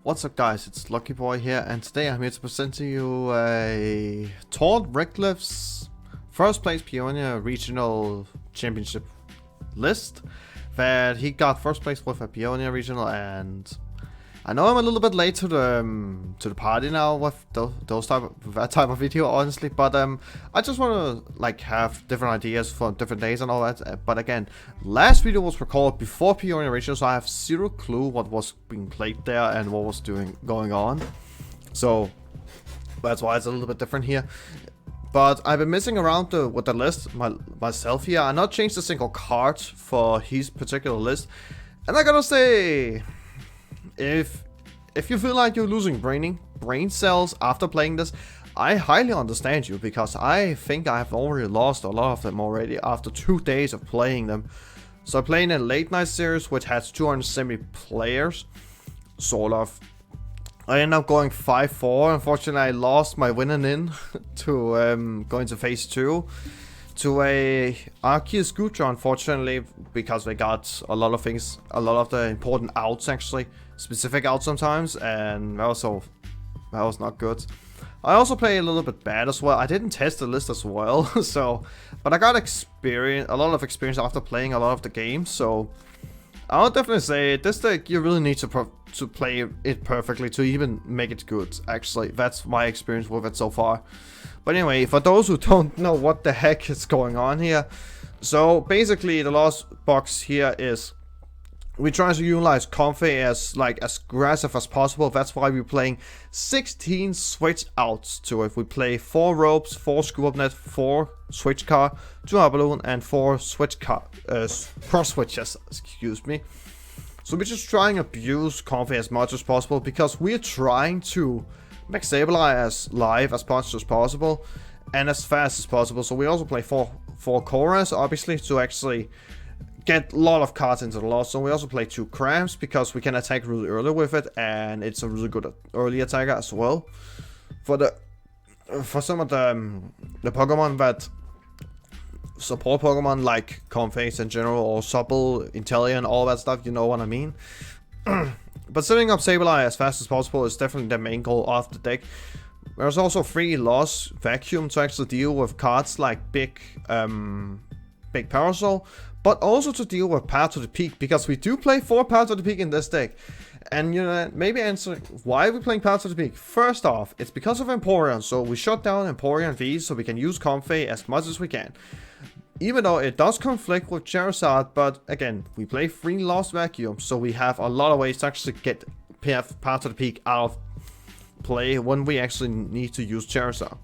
What's up guys, it's LuckyBoy here, and today I'm here to present to you a Tord Reklev's first place Pioneer Regional Championship list that he got first place with a Pioneer Regional. And I know I'm a little bit late to the party now with that type of video, honestly, but I just want to have different ideas for different days and all that. But again, last video was recorded before Pioneer Regional, so I have zero clue what was being played there and what was going on. So that's why it's a little bit different here. But I've been messing around with the list myself here. I not changed a single card for his particular list, and I gotta say, if you feel like you're losing brain cells after playing this, I highly understand you, because I think I've already lost a lot of them already after 2 days of playing them. So I'm playing a late night series which has 270 players, sort of. I ended up going 5-4. Unfortunately, I lost my winning in to going to phase 2 to a Arceus Scooter, unfortunately, because they got a lot of things, a lot of the important outs, actually specific outs sometimes, and that was not good. I also play a little bit bad as well. I didn't test the list as well, so, but I got a lot of experience after playing a lot of the games. So I would definitely say this deck you really need to play it perfectly to even make it good. Actually, that's my experience with it so far. But anyway, for those who don't know what the heck is going on here, so basically the last box here is we try to utilize Comfy as aggressive as possible. That's why we're playing 16 switch outs to it. We play 4 ropes, 4 scoop up net, 4 switch car, 2 hot balloon, and 4 switch car cross switches. Excuse me. So we're just trying to abuse Comfy as much as possible, because we're trying to make Sableye as live as much as possible and as fast as possible. So we also play 4 Koras, obviously, to actually get a lot of cards into the loss. So we also play 2 Cramps because we can attack really early with it, and it's a really good early attacker as well. For some of the Pokemon that support Pokemon like Comfey in general, or Supple, Intellion, all that stuff, you know what I mean. But setting up Sableye as fast as possible is definitely the main goal of the deck. There's also 3 Loss Vacuum to actually deal with cards like Big Parasol, but also to deal with Path to the Peak, because we do play 4 Path to the Peak in this deck. And you know, maybe answer why we're playing Path to the Peak. First off, it's because of Emporion, so we shut down Emporion V so we can use Comfey as much as we can. Even though it does conflict with Charizard, but again, we play 3 Lost Vacuum, so we have a lot of ways to actually get Path to the Peak out of play when we actually need to use Charizard.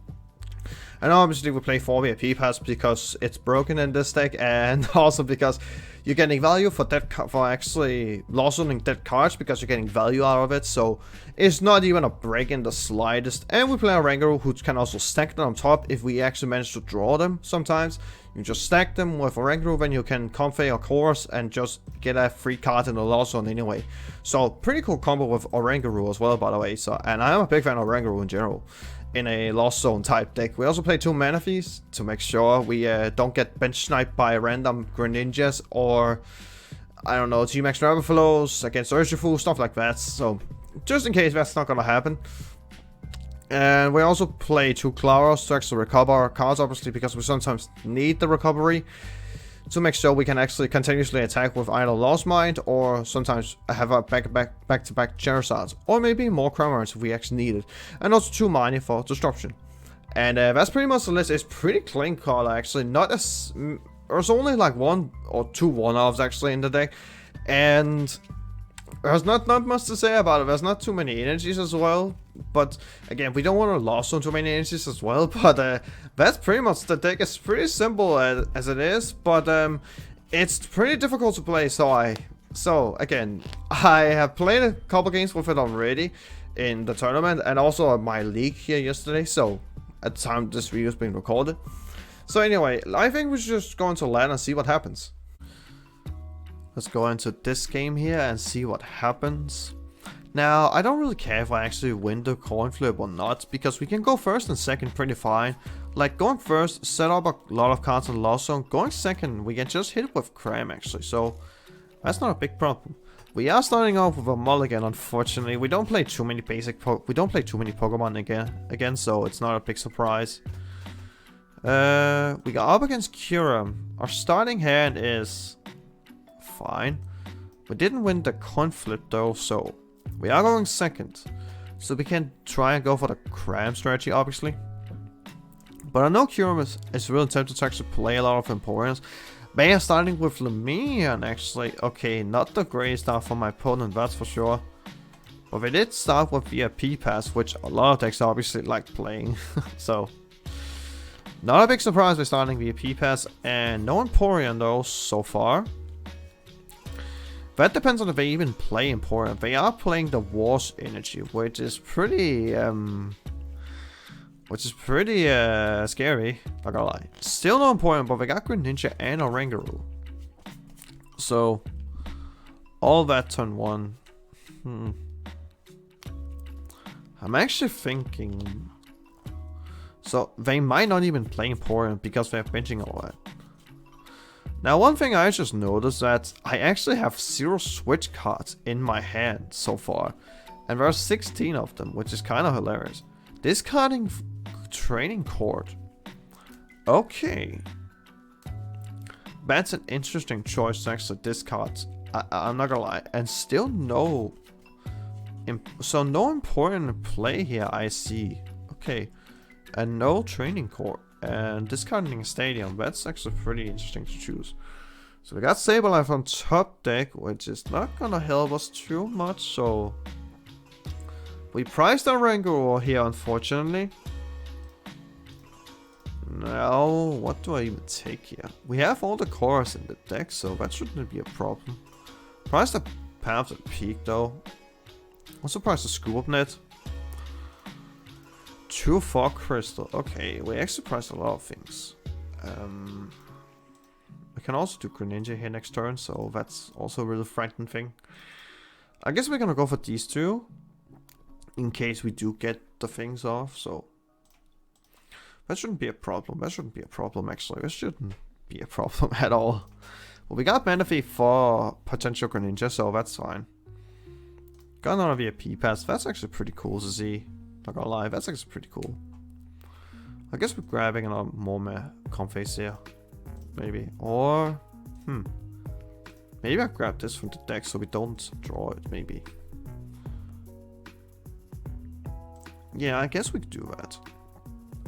And obviously we play 4 VIP pass because it's broken in this deck, and also because you're getting value for actually losing dead cards, because you're getting value out of it. So it's not even a break in the slightest. And we play a Rangaroo who can also stack them on top if we actually manage to draw them. Sometimes you just stack them with a Rangaroo, then you can Comfey or Chorus and just get a free card in the loss zone anyway. So pretty cool combo with Rangaroo as well, by the way. So, and I'm a big fan of Rangaroo in general in a lost zone type deck. We also play 2 Manaphy's to make sure we don't get bench sniped by random Greninjas, or I don't know, G-Max Rabbitflows against Urshifu, stuff like that. So just in case that's not gonna happen. And we also play 2 Claros to actually recover our cards, obviously, because we sometimes need the recovery to make sure we can actually continuously attack with either Lost Mind, or sometimes have a back-to-back Charizards, or maybe more Cramorants if we actually need it. And also 2 Mine for Disruption. And that's pretty much the list. It's pretty clean color, actually. Not as there's only like 1 or 2 one-offs actually in the deck, and there's not much to say about it. There's not too many energies as well, but again, we don't want to lose on too many energies as well. But that's pretty much the deck. It's pretty simple as it is, but it's pretty difficult to play. So again, I have played a couple games with it already in the tournament, and also my league here yesterday. So at the time this video is being recorded. So anyway, I think we should just go into LAN and see what happens. Let's go into this game here and see what happens. Now, I don't really care if I actually win the coin flip or not, because we can go first and second pretty fine. Like, going first, set up a lot of cards in the loss zone. Going second, we can just hit it with Cram, actually. So, that's not a big problem. We are starting off with a mulligan, unfortunately. We don't play too many Pokemon again, so it's not a big surprise. We got up against Kyurem. Our starting hand is fine. We didn't win the coin flip though, so we are going second. So we can try and go for the cram strategy, obviously. But I know Kyurem is really tempted to actually play a lot of importance. They are starting with Lumineon, actually. Okay, not the greatest start for my opponent, that's for sure. But they did start with VIP Pass, which a lot of decks obviously like playing. So, not a big surprise we're starting VIP Pass. And no Emporion though, so far. That depends on if they even play Emporion. They are playing the War's Energy, which is pretty... scary, not gonna lie. Still no Emporion, but we got Greninja and Oranguru. So, all that turn 1. I'm actually thinking... So, they might not even play Emporion because they're benching all that. Now, one thing I just noticed that I actually have 0 Switch cards in my hand so far. And there are 16 of them, which is kind of hilarious. Discarding training cord. Okay. That's an interesting choice to actually discard. I'm not gonna lie. And still no... So no important play here, I see. Okay. And no training cord. And discarding a stadium. That's actually pretty interesting to choose. So we got Sableye on top deck, which is not gonna help us too much, so... We priced our Oranguru here, unfortunately. Now, what do I even take here? We have all the cores in the deck, so that shouldn't be a problem. Price the Path at peak, though. Also price the Scoop Up Net. 2 Fog Crystal. Okay, we actually priced a lot of things. We can also do Greninja here next turn, so that's also a really frightening thing. I guess we're gonna go for these two. In case we do get the things off, so... That shouldn't be a problem. That shouldn't be a problem, actually. That shouldn't be a problem at all. Well, we got Manaphy for potential Greninja, so that's fine. Got another VIP Pass. That's actually pretty cool to see. Not gonna lie, that's actually pretty cool. I guess we're grabbing another more Comface here. Maybe. Or... Maybe I grab this from the deck so we don't draw it, maybe. Yeah, I guess we could do that.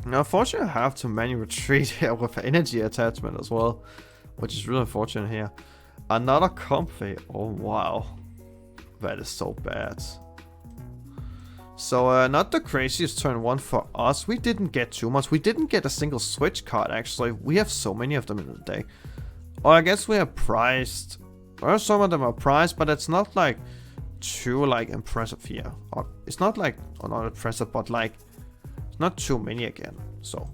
Now, unfortunately, I have to manually retreat here with energy attachment as well, which is really unfortunate here. Another Comfey. Oh, wow. That is so bad. So, not the craziest turn 1 for us. We didn't get too much. We didn't get a single Switch card, actually. We have so many of them in the deck. Or I guess we are priced. Or some of them are priced, but it's not like too like impressive here. Or it's not like not impressive, but like not too many again. So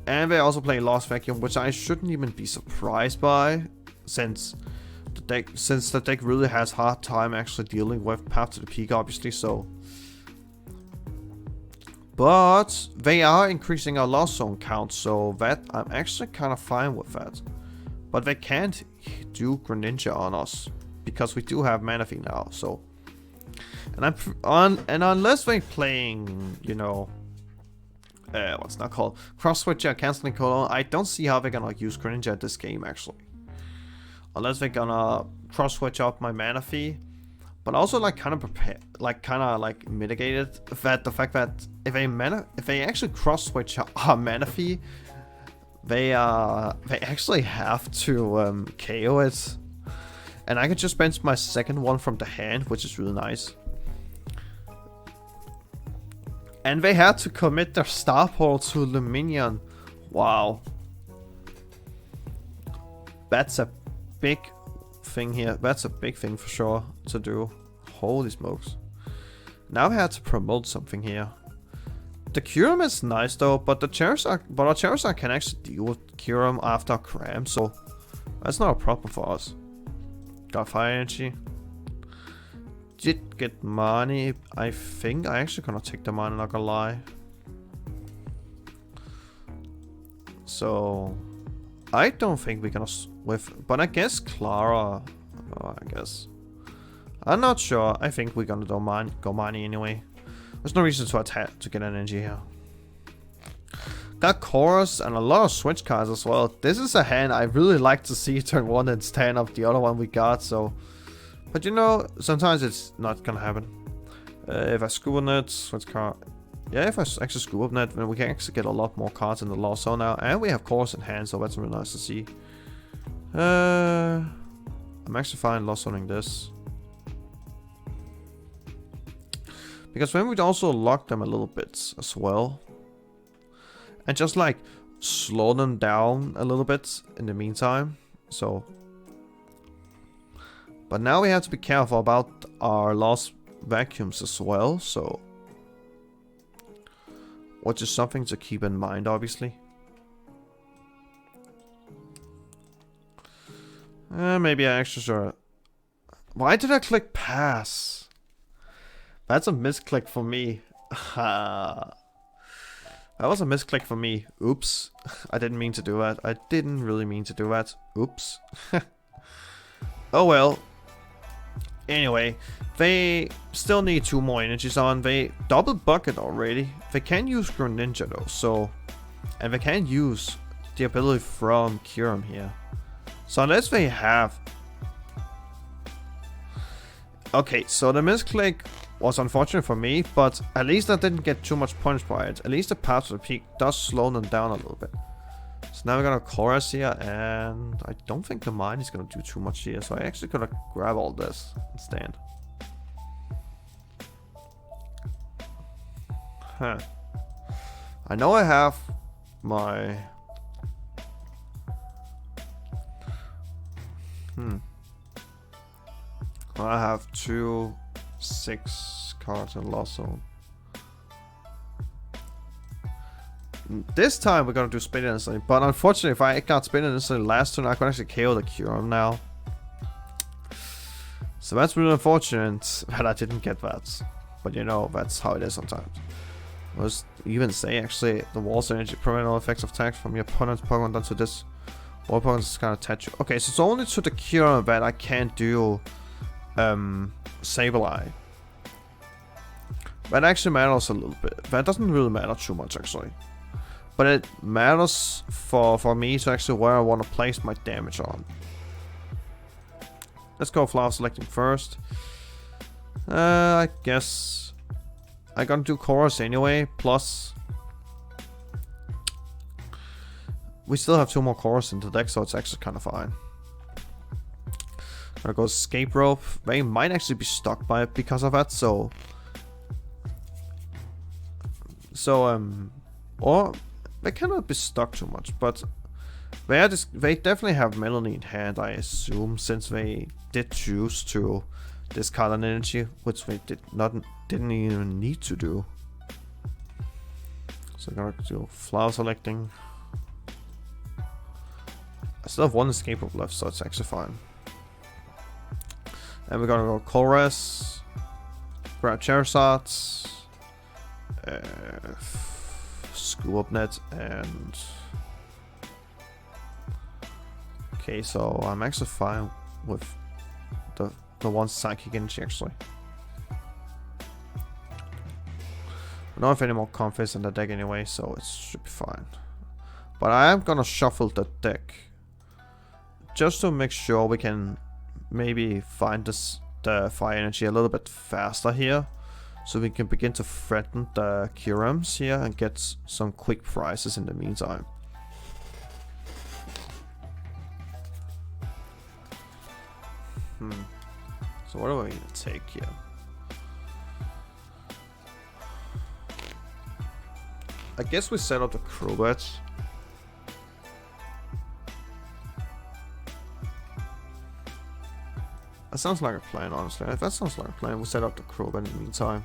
and they also play Lost Vacuum, which I shouldn't even be surprised by, since the deck really has hard time actually dealing with Path to the Peak, obviously. So, but they are increasing our Lost Zone count, so that I'm actually kind of fine with that. But they can't do Greninja on us because we do have Manaphy now. So, and unless they're playing, you know, what's not called Cross Switcher, Canceling Colon, I don't see how they're gonna use Greninja at this game actually. Unless they're gonna cross switch up my Manaphy, but also like kind of prepare, like kind of like mitigated that the fact that if they actually cross switch our Manaphy, they actually have to KO it, and I can just bench my second one from the hand, which is really nice. And they had to commit their Star Portal to Lumineon. Wow, that's a big thing here. That's a big thing for sure to do. Holy smokes. Now I had to promote something here. The Kyurem is nice though, but our Charizard can actually deal with Kyurem after Cram, so that's not a problem for us. Got Fire Energy. Did get money. I think I actually gonna take the money, not gonna lie. So I don't think we're gonna with, but I guess Clara. Oh, I guess. I'm not sure. I think we're gonna go Mani anyway. There's no reason to attack to get an energy here. Got chorus and a lot of switch cards as well. This is a hand I really like to see turn 1 instead of the other one we got. So, but you know, sometimes it's not gonna happen. If I scoop on it, switch card. Yeah, if I actually scoop up net, then we can actually get a lot more cards in the lost zone now, and we have chorus in hand, so that's really nice to see. I'm actually fine lost zoning this. Because then we'd also lock them a little bit as well. And just like slow them down a little bit in the meantime. So. But now we have to be careful about our lost vacuums as well. So. Which is something to keep in mind, obviously. Maybe I actually should. Why did I click pass? That's a misclick for me. That was a misclick for me. Oops. I didn't mean to do that. I didn't really mean to do that. Oops. Oh well. Anyway, they still need 2 more energies on. They double bucket already. They can use Greninja though, so. And they can use the ability from Kyurem here. So unless they have. Okay, so the misclick was unfortunate for me, but at least I didn't get too much punished by it. At least the path to the peak does slow them down a little bit. So now we're gonna chorus here, and I don't think the mine is gonna do too much here, so I actually gonna grab all this instead. Huh. I know I have my... I have 6 cards in lost zone. This time we're gonna do spin instantly, but unfortunately if I got spin instantly last turn I could actually KO the Kyurem now. So that's really unfortunate that I didn't get that. But you know, that's how it is sometimes. Let's even say actually the wall's energy prevent all effects of attacks from your opponent's Pokemon done to this. All Pokemon can attach you. Okay, so it's only to the Kyurem that I can't do Sableye. That actually matters a little bit. That doesn't really matter too much actually. But it matters for me to actually where I want to place my damage on. Let's go flower selecting first. I guess I'm gonna do chorus anyway, plus we still have 2 more chorus in the deck, so it's actually kind of fine. Gonna go escape rope. They might actually be stuck by it because of that, so or they cannot be stuck too much, but they definitely have Melanie in hand, I assume, since they did choose to discard an energy, which they didn't even need to do. So I'm gonna do flower selecting. I still have 1 escape rope left, so it's actually fine. And we're gonna go chorus, grab Charizards, scoop up net, and okay, so I'm actually fine with the 1 psychic energy actually. I don't have any more confidence in the deck anyway, so it should be fine. But I am gonna shuffle the deck just to make sure we can maybe find the fire energy a little bit faster here, so we can begin to threaten the Kyurems here and get some quick prizes in the meantime. So what do I need to take here? I guess we set up the Crobat. That sounds like a plan, honestly. If that sounds like a plan, we'll set up the Crobat in the meantime.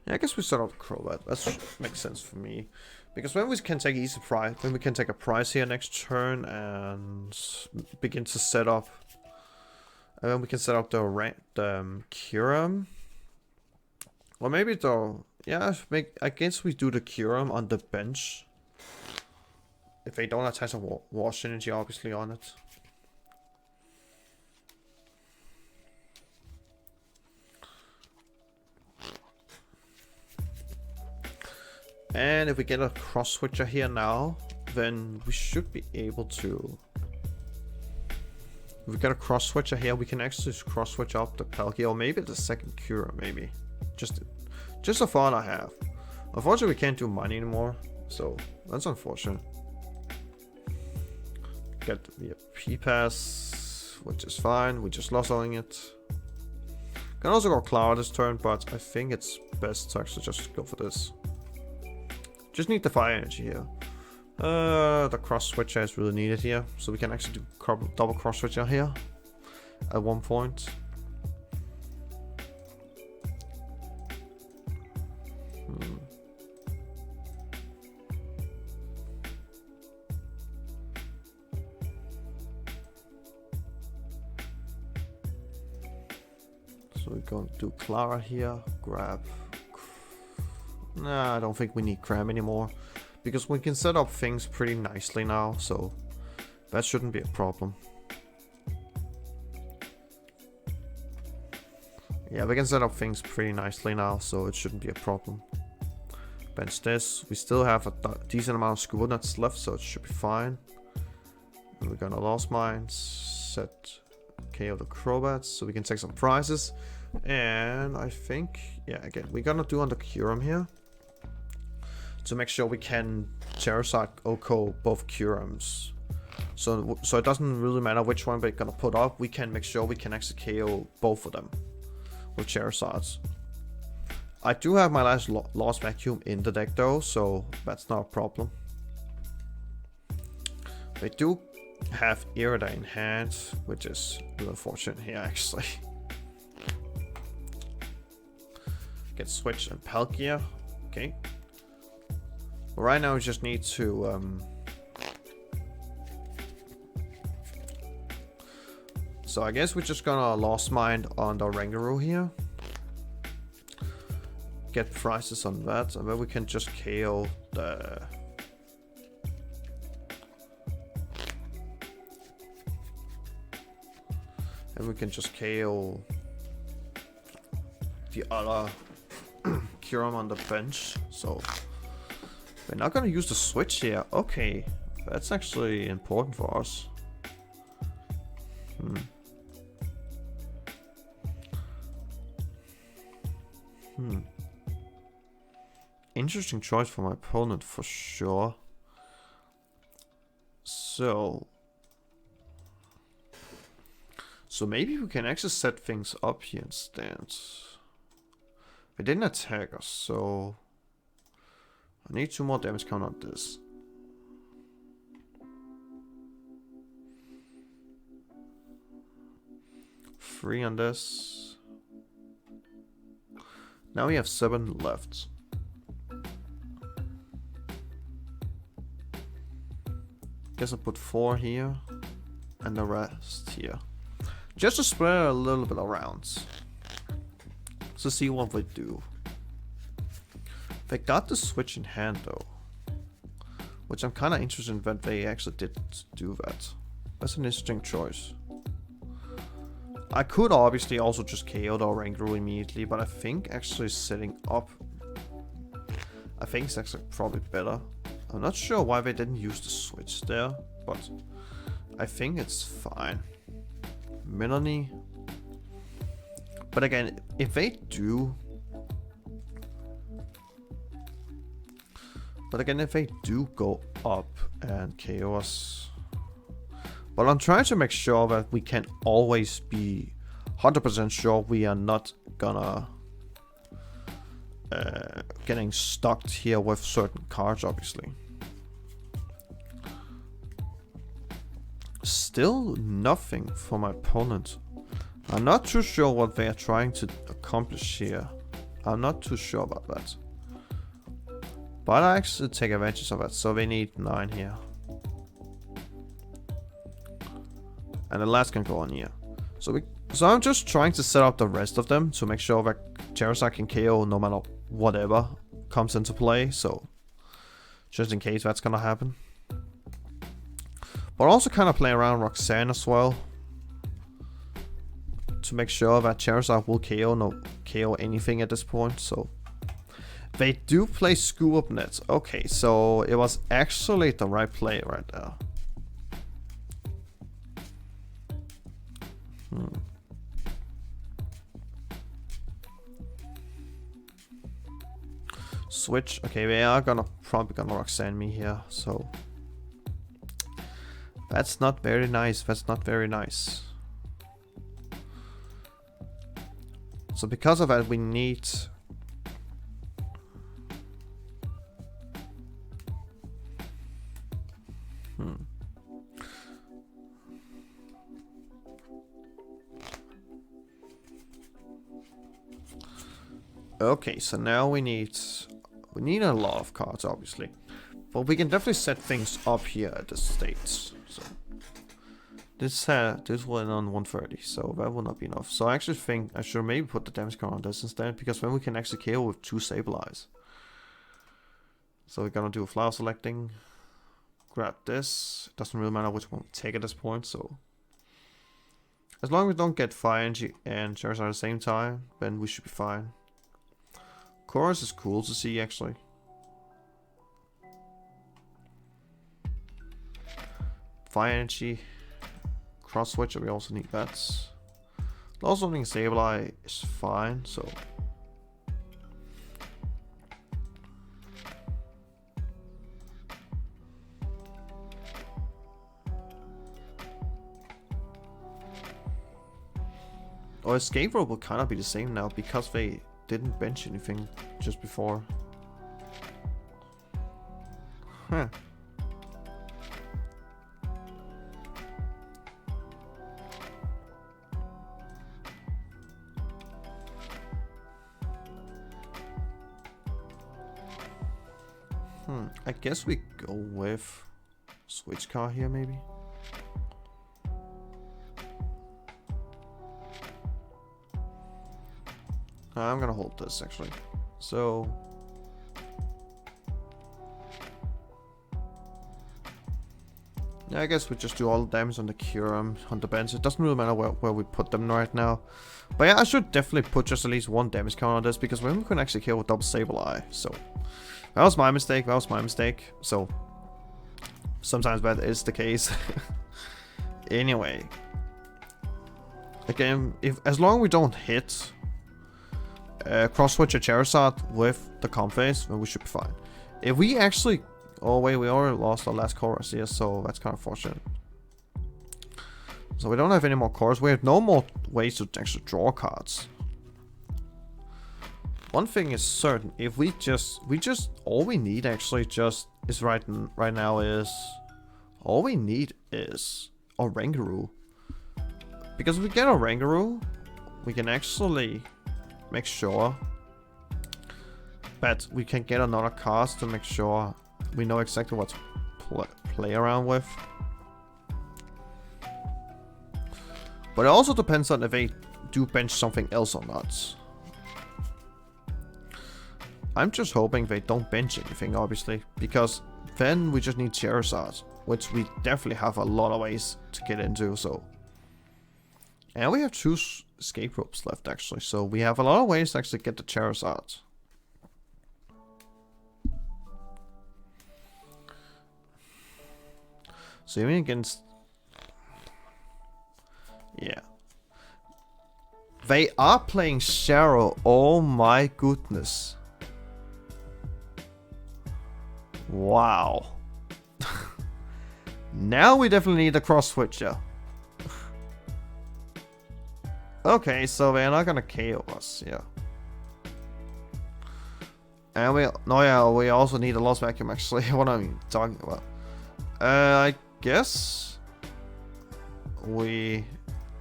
Yeah, I guess we set up the Crobat. That makes sense for me. Because then we can take easy prize, then we can take a prize here next turn and begin to set up. And then we can set up the Kyurem. Or maybe the, yeah, I guess we do the Kyurem on the bench if they don't attach a war synergy obviously on it. And if we get a cross switcher here now, then we should be able to. If we get a cross switcher here, we can actually cross switch up the Palkia, or maybe the second Cura, maybe. Just a thought I have. Unfortunately, we can't do money anymore, so that's unfortunate. Get the P-Pass, which is fine. We just lost owing it. Can also go Cloud this turn, but I think it's best to actually just go for this. Just need the fire energy here. The cross switcher is really needed here, so we can actually do double cross switcher here at one point. So we're going to do Clara here, grab. Nah, I don't think we need Cram anymore, because we can set up things pretty nicely now, so that shouldn't be a problem. Yeah, we can set up things pretty nicely now, so it shouldn't be a problem. Bench this. We still have a decent amount of Scuba Nuts left, so it should be fine. And we're gonna Lost Mines, set KO the Crobats, so we can take some prizes. And I think, yeah, again, we're gonna do on the Curum here, to make sure we can Charizard Oko both Curums. So it doesn't really matter which one we're gonna put up, we can make sure we can actually KO both of them with Charizards. I do have my last Lost Vacuum in the deck though, so that's not a problem. They do have Irida in hand, which is really unfortunate here actually. Get Switch and Palkia, okay. Right now we just need to so I guess we're just gonna Lost Mind on the Rangaroo here. Get prices on that, and then we can just KO the and we can just KO the other Curum on the bench. So we're not gonna use the switch here. Okay, that's actually important for us. Interesting choice for my opponent for sure. So maybe we can actually set things up here instead. They didn't attack us, so I need 2 more damage count on this. Three on this. Now we have 7 left. Guess I'll put 4 here and the rest here, just to spread a little bit around, to see what they do. They got the switch in hand though, which I'm kind of interested in that they actually did do that. That's an interesting choice. I could obviously also just KO the Oranguru immediately, but I think actually setting up, I think it's actually probably better. I'm not sure why they didn't use the switch there, but I think it's fine. Melanie. But again, if they do... go up and KO us... But I'm trying to make sure that we can always be 100% sure we are not gonna... getting stuck here with certain cards, obviously. Still nothing for my opponent. I'm not too sure what they are trying to accomplish here. I'm not too sure about that. But I actually take advantage of that, so they need 9 here. And the last can go on here. So I'm just trying to set up the rest of them to make sure that Charizard can KO no matter whatever comes into play. So just in case that's gonna happen. But also kind of play around Roxanne as well. To make sure that Charizard will KO anything at this point, so. They do play Screw Up Nets. Okay, so it was actually the right play right there. Switch. Okay, they are probably gonna Roxanne me here, so. That's not very nice. That's not very nice. So because of that, we need... Okay, so now we need a lot of cards, obviously. But we can definitely set things up here at this stage. So this went on 130, so that will not be enough. So I actually think I should maybe put the damage card on this instead, because then we can actually KO with 2 Sableyes. So we're gonna do a flower selecting. Grab this. Doesn't really matter which one we take at this point, so as long as we don't get Fire Energy and Charizard at the same time, then we should be fine. Chorus is cool to see, actually. Fire Energy. Cross Switch, we also need that. Also think Sableye is fine, so. Or Escape Rope will kind of be the same now, because they didn't bench anything just before. Huh. I guess we go with Switch car here, maybe. I'm gonna hold this actually. So yeah, I guess we just do all the damage on the Kyurem, on the bench. It doesn't really matter where we put them right now. But yeah, I should definitely put just at least 1 damage count on this, because then we can actually kill with double Sableye. So that was my mistake. That was my mistake. So sometimes that is the case. Anyway, again, as long as we don't hit cross switch a Charizard with the comp phase, then we should be fine. If we actually... Oh wait, we already lost our last chorus here, so that's kind of fortunate. So we don't have any more chorus. We have no more ways to actually draw cards. One thing is certain: if we just all we need actually just is right now is all we need is a Rangaroo. Because if we get a Rangaroo, we can actually make sure that we can get another card to make sure we know exactly what to play around with. But it also depends on if they do bench something else or not. I'm just hoping they don't bench anything, obviously, because then we just need Charizard, which we definitely have a lot of ways to get into, so. And we have 2 escape ropes left, actually, so we have a lot of ways to actually get the Charizard. So even against... Yeah. They are playing Shadow, oh my goodness. Wow. Now we definitely need a cross switcher. Okay, so they're not gonna KO us, yeah. And we also need a Lost Vacuum, actually. What am I talking about? I guess we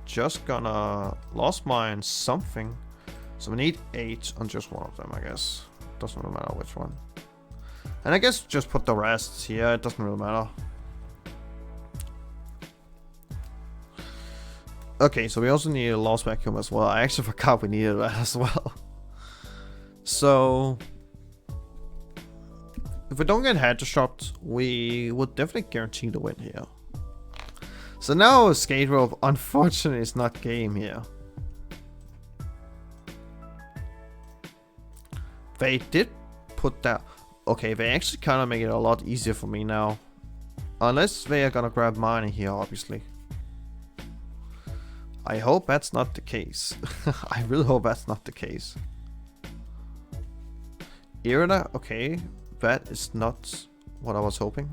just gonna Lost Mine something. So we need 8 on just one of them, I guess. Doesn't really matter which one. And I guess just put the rest here, it doesn't really matter. Okay, so we also need a Lost Vacuum as well. I actually forgot we needed that as well. So if we don't get headshot, we would definitely guarantee the win here. So now skate rope unfortunately is not game here. They did put that. Okay, they actually kind of make it a lot easier for me now. Unless they are gonna grab mine here, obviously. I hope that's not the case. I really hope that's not the case. Irida, okay. That is not what I was hoping.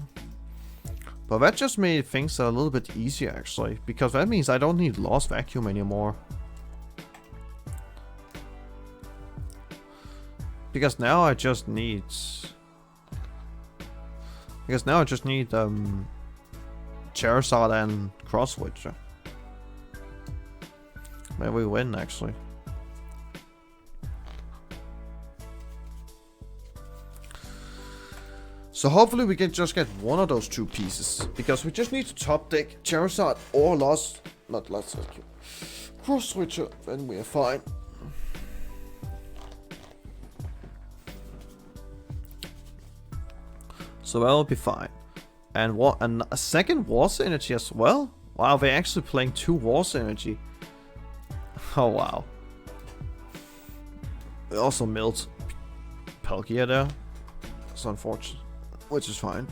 But that just made things a little bit easier actually. Because that means I don't need lost vacuum anymore. Because now I just need... Charizard and Cross Switcher. Maybe we win actually. So hopefully we can just get one of those two pieces. Because we just need to top deck Charizard or not lost vacuum. Cross Switcher, then we are fine. So that'll be fine. And what? And a second War's Energy as well? Wow, they're actually playing 2 War's Energy. Oh wow. They also milled Palkia there. It's unfortunate. Which is fine.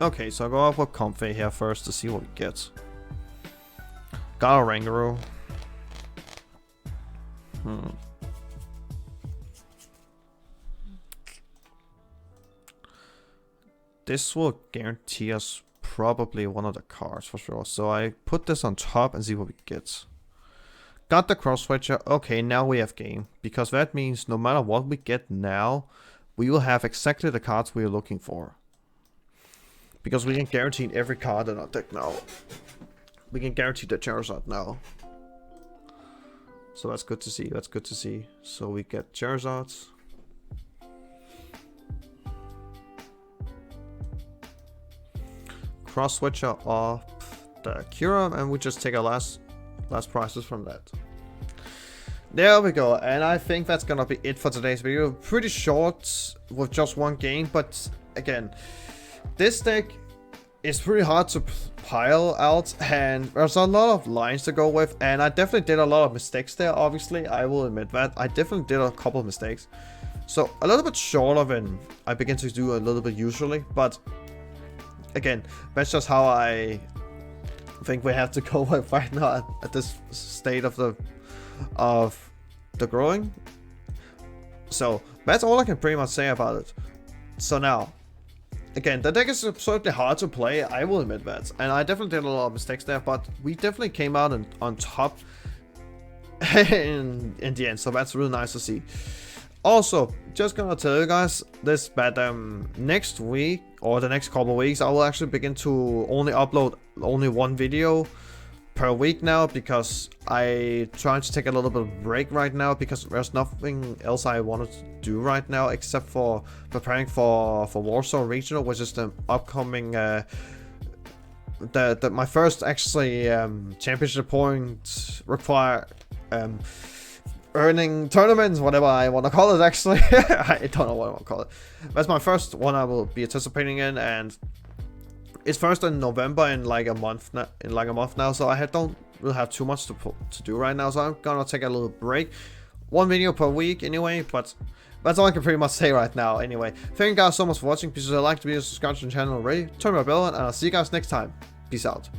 Okay, so I'll go up with Comfey here first to see what we get. Got a Rangaroo. This will guarantee us probably one of the cards for sure. So I put this on top and see what we get. Got the Cross Switcher. Okay, now we have game. Because that means no matter what we get now, we will have exactly the cards we are looking for. Because we can guarantee every card in our deck now. We can guarantee the Charizard now. So that's good to see. That's good to see. So we get Charizards. Cross Switcher off the Kyurem, and we just take our last prizes from that. There we go, and I think that's gonna be it for today's video. Pretty short with just one game, but again, this deck is pretty hard to pile out, and there's a lot of lines to go with, and I definitely did a lot of mistakes there. Obviously, I will admit that I definitely did a couple of mistakes. So a little bit shorter than I begin to do a little bit usually, but again, that's just how I think we have to go with right now at this state of the growing. So that's all I can pretty much say about it. So now, again, the deck is absolutely hard to play, I will admit that, and I definitely did a lot of mistakes there, but we definitely came out on top in the end, so that's really nice to see. Also, just gonna tell you guys this, but next week or the next couple of weeks, I will actually begin to only upload one video per week now, because I trying to take a little bit of break right now, because there's nothing else I wanted to do right now except for preparing for Warsaw Regional, which is the upcoming my first actually championship point require earning tournaments, whatever I want to call it actually. I don't know what I want to call it. That's my first one I will be participating in, and it's first in November in like a month now, so I don't really have too much to do right now, so I'm gonna take a little break. One video per week anyway, but that's all I can pretty much say right now anyway. Thank you guys so much for watching. Please like the video, subscribe to the channel already, turn my bell on, and I'll see you guys next time. Peace out.